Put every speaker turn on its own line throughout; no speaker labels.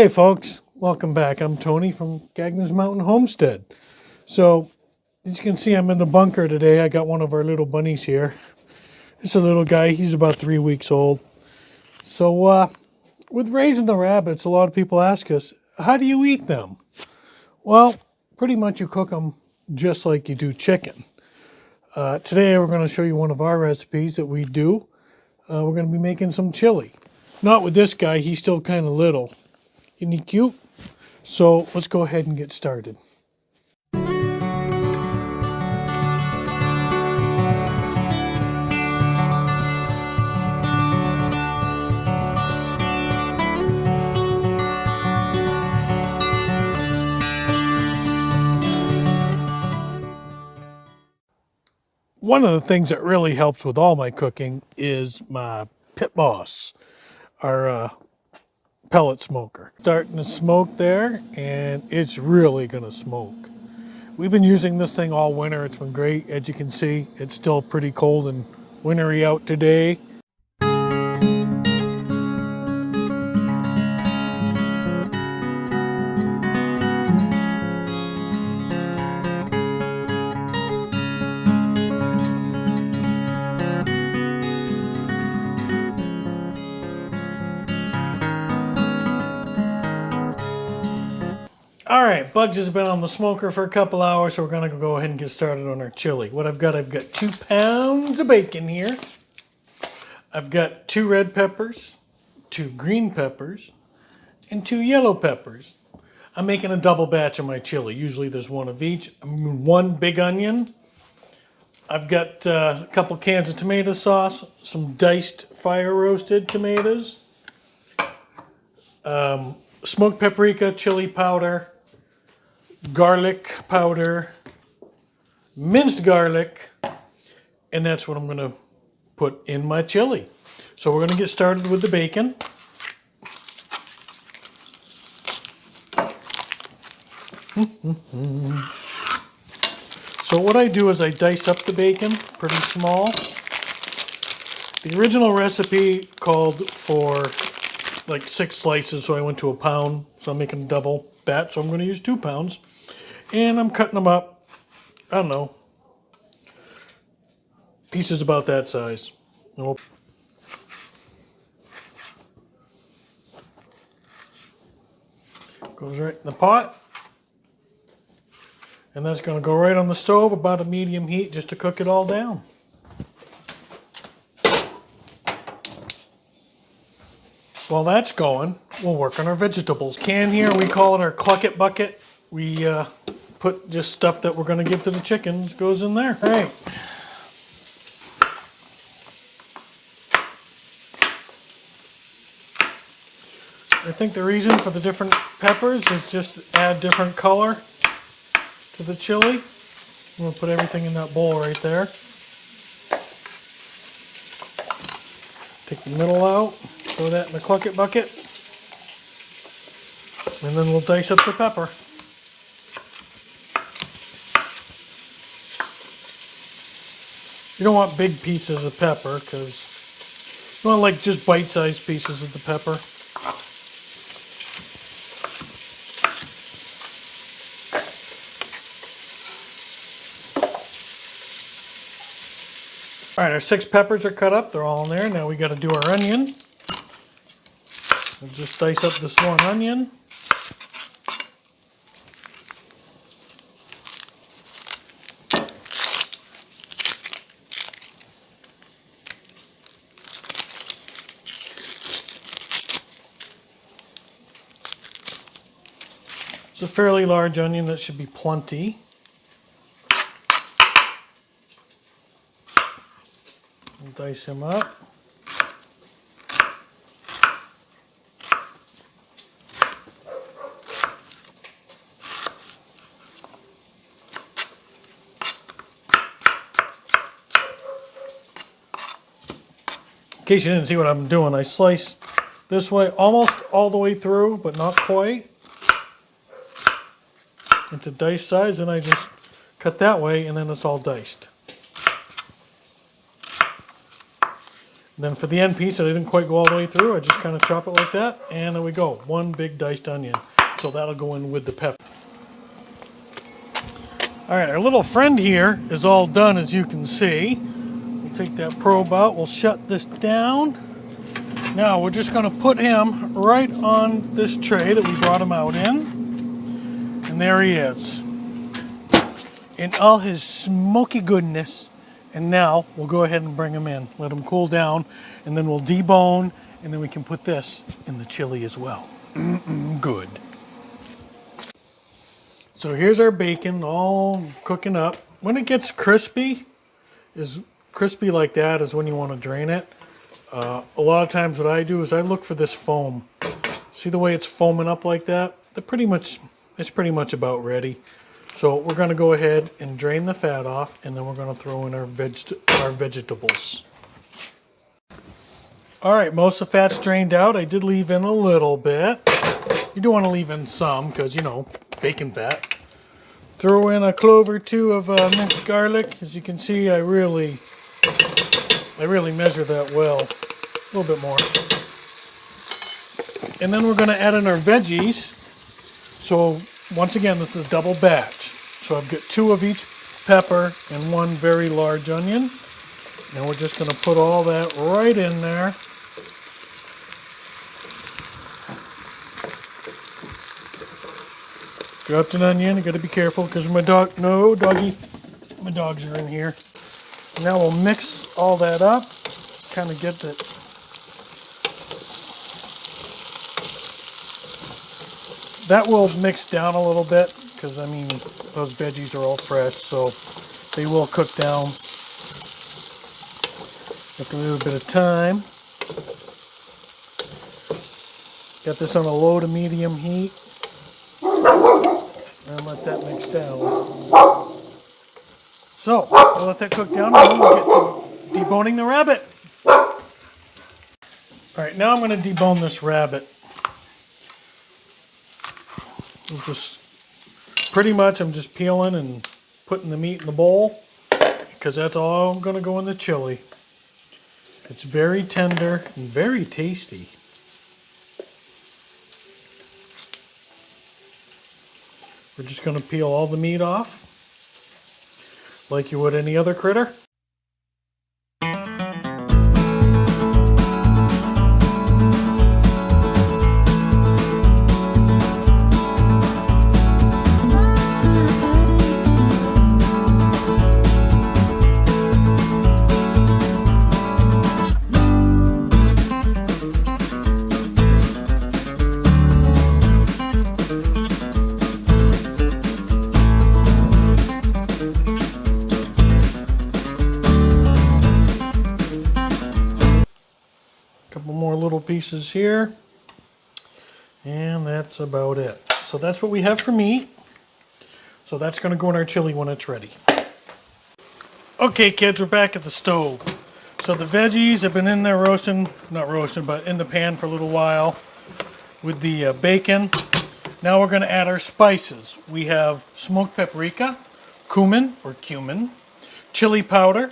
Hey folks, welcome back. I'm Tony from Gagner's Mountain Homestead. So, as you can see, I'm in the bunker today. I got one of our little bunnies here. It's a little guy, he's about 3 weeks old. So, with raising the rabbits, a lot of people ask us, how do you eat them? Well, pretty much you cook them just like you do chicken. Today we're going to show you one of our recipes that we do. We're going to be making some chili. Not with this guy, he's still kind of little. Isn't he cute? So let's go ahead and get started. One of the things that really helps with all my cooking is my Pit Boss, our pellet smoker. Starting to smoke there, and it's really going to smoke. We've been using this thing all winter. It's been great. As you can see, it's still pretty cold and wintry out today. All right, Bugs has been on the smoker for a couple hours, so we're gonna go ahead and get started on our chili. What I've got 2 pounds of bacon here. I've got 2 red peppers, 2 green peppers, and 2 yellow peppers. I'm making a double batch of my chili. Usually there's one of each. 1 big onion. I've got a couple cans of tomato sauce, some diced fire roasted tomatoes, smoked paprika, chili powder, garlic powder, minced garlic, and that's what I'm going to put in my chili. So we're going to get started with the bacon. So what I do is I dice up the bacon pretty small. The original recipe called for like 6 slices, so I went to a pound. So I'm making a double batch, so I'm going to use 2 pounds. And I'm cutting them up, I don't know, pieces about that size. Goes right in the pot. And that's going to go right on the stove, about a medium heat, just to cook it all down. While that's going, we'll work on our vegetables. Can here, we call it our clucket bucket. We put just stuff that we're going to give to the chickens goes in there. All right. I think the reason for the different peppers is just add different color to the chili. I'm going to put everything in that bowl right there. Take the middle out, throw that in the clucket bucket, and then we'll dice up the pepper. You don't want big pieces of pepper because you want like just bite-sized pieces of the pepper. All right, our 6 peppers are cut up. They're all in there. Now we got to do our onion. We'll just dice up this 1 onion. It's a fairly large onion. That should be plenty. We'll dice him up. In case you didn't see what I'm doing, I slice this way almost all the way through, but not quite, into dice size, and I just cut that way, and then it's all diced. Then for the end piece that I didn't quite go all the way through, I just kind of chop it like that, and there we go. One big diced onion. So that'll go in with the pepper. All right, our little friend here is all done, as you can see. We'll take that probe out, we'll shut this down. Now we're just gonna put him right on this tray that we brought him out in. And there he is, in all his smoky goodness. And now we'll go ahead and bring him in, let him cool down, and then we'll debone, and then we can put this in the chili as well. Good. So here's our bacon all cooking up. When it gets crispy like that is when you want to drain it. A lot of times what I do is I look for this foam. See the way it's foaming up like that? It's pretty much about ready. So we're going to go ahead and drain the fat off, and then we're going to throw in our vegetables. All right, most of the fat's drained out. I did leave in a little bit. You do want to leave in some because, you know, bacon fat. Throw in a clove or two of minced garlic. As you can see, I really measure that well. A little bit more. And then we're going to add in our veggies. So once again, this is a double batch. So I've got 2 of each pepper and 1 very large onion. And we're just going to put all that right in there. Dropped an onion. I got to be careful because my dogs are in here. Now we'll mix all that up. Kind of get that. That will mix down a little bit because, I mean, those veggies are all fresh, so they will cook down after a little bit of time. Got this on a low to medium heat. And let that mix down. So, we'll let that cook down and then we'll get to deboning the rabbit. Alright, now I'm going to debone this rabbit. I'm just peeling and putting the meat in the bowl because that's all going to go in the chili. It's very tender and very tasty. We're just going to peel all the meat off like you would any other critter. Couple more little pieces here, and that's about it. So that's what we have for meat. So that's going to go in our chili when it's ready. Okay, kids, we're back at the stove. So the veggies have been in there roasting, not roasting, but in the pan for a little while with the bacon. Now we're going to add our spices. We have smoked paprika, cumin, chili powder,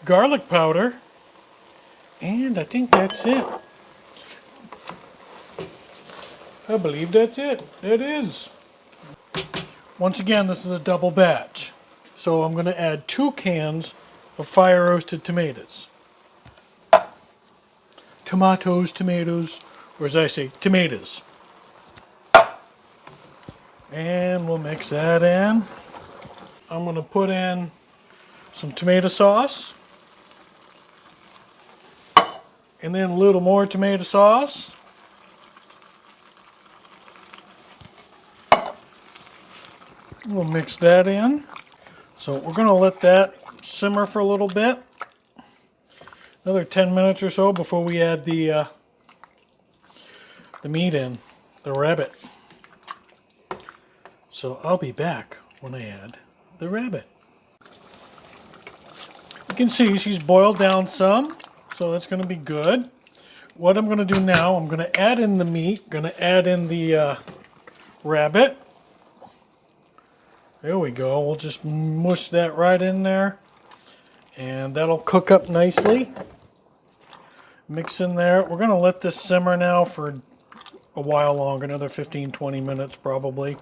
garlic powder, and I think that's it. I believe that's it. It is. Once again, this is a double batch. So I'm going to add 2 cans of fire roasted tomatoes. Tomatoes, or as I say, tomatoes. And we'll mix that in. I'm going to put in some tomato sauce. And then a little more tomato sauce. We'll mix that in. So we're going to let that simmer for a little bit. Another 10 minutes or so before we add the meat in, the rabbit. So I'll be back when I add the rabbit. You can see she's boiled down some. So that's going to be good. What I'm going to do now, I'm going to add in the meat, going to add in the rabbit. There we go. We'll just mush that right in there. And that'll cook up nicely. Mix in there. We're going to let this simmer now for a while longer, another 15-20 minutes probably.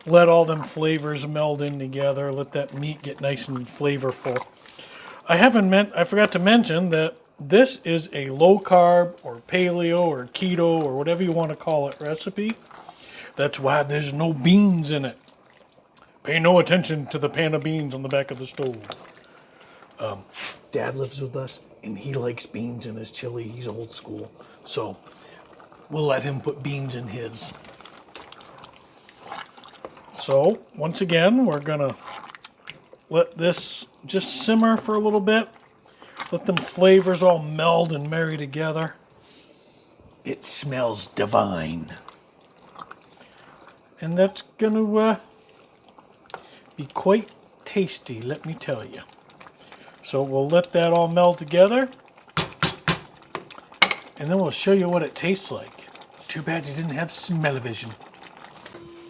Let all them flavors meld in together. Let that meat get nice and flavorful. I forgot to mention that this is a low carb or paleo or keto or whatever you want to call it recipe. That's why there's no beans in it. Pay no attention to the pan of beans on the back of the stove. Dad lives with us and he likes beans in his chili. He's old school. So we'll let him put beans in his. So once again, we're gonna let this just simmer for a little bit. Let them flavors all meld and marry together. It smells divine. And that's gonna be quite tasty, let me tell you. So we'll let that all meld together. And then we'll show you what it tastes like. Too bad you didn't have smell-o-vision.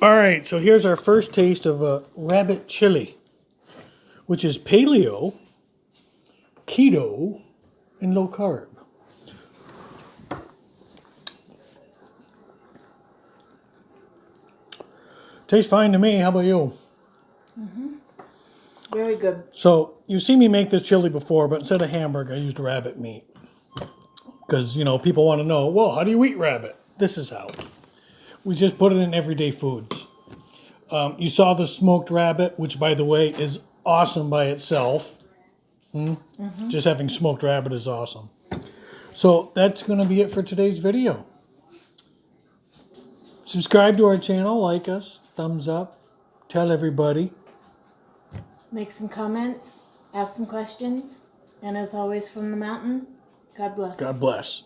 All right, so here's our first taste of rabbit chili, which is paleo, keto, and low carb. Tastes fine to me. How about you?
Very good.
So you've seen me make this chili before, but instead of hamburger, I used rabbit meat. Because, people want to know, well, how do you eat rabbit? This is how. We just put it in everyday foods. You saw the smoked rabbit, which, by the way, is awesome by itself. Just having smoked rabbit is awesome. So that's going to be it for today's video. Subscribe to our channel, like us, thumbs up, tell everybody.
Make some comments, ask some questions, and as always from the mountain, God bless.
God bless.